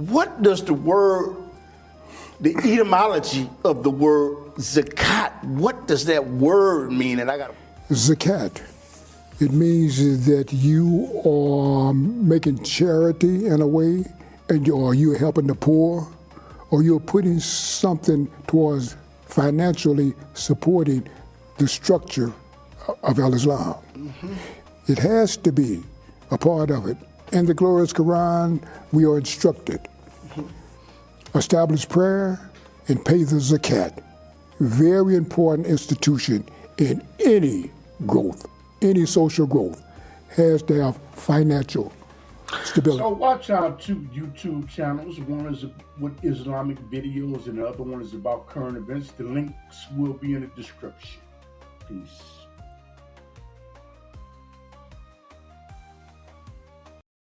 what does the etymology of the word zakat, what does that word mean? And Zakat, it means that you are making charity in a way, or you're helping the poor, or you're putting something towards financially supporting the structure of Islam. Mm-hmm. It has to be a part of it. In the glorious Quran, we are instructed, establish prayer and pay the zakat. Very important institution in any growth, any social growth, has to have financial stability. So watch our two YouTube channels. One is with Islamic videos and the other one is about current events. The links will be in the description. Peace.